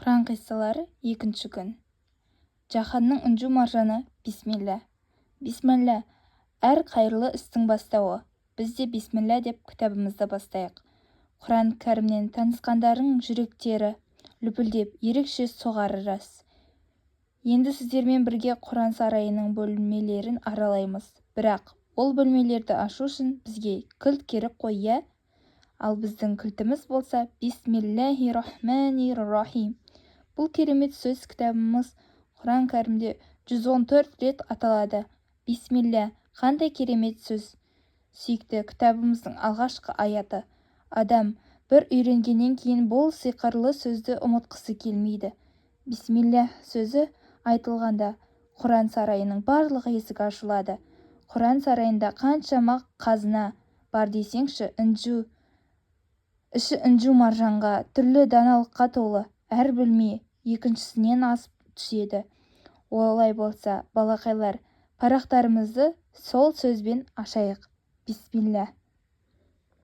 Құран қиссалары 2 күн. Жаһанның үнжу маржаны бисмилля. Бисмилля әр қайырлы істің бастауы. Біз де бисмилля деп кітабымызды бастайық. Құран кәрімнен танысқандардың жүректері лүпілдеп ерекше соғары рас. Енді сіздермен бірге Құран сарайының бөлмелерін аралаймыз. Бірақ ол бөлмелерді ашу үшін бізге кілт керек қой, иә? Ал біздің кілтіміз болса Бисмиллахи-рахмани-рахим. Бұл керемет сөз кітабымыз Құран кәрімде 114 рет аталады. Бисмилля, қандай керемет сөз. Сүйікті кітабымыздың алғашқы аяты. Адам бір үйренгеннен кейін бұл сиқырлы сөзді ұмытқысы келмейді. Бисмилля сөзі айтылғанда Құран сарайының барлық есігі ашылады. Құран сарайында қаншама қазына бар десеңші, іші інжу маржанға, түрлі даналыққа толы. Әр бөлме екіншісінен асып түседі. Олай болса, балақайлар, парақтарымызды сол сөзбен ашайық. Бисмилля.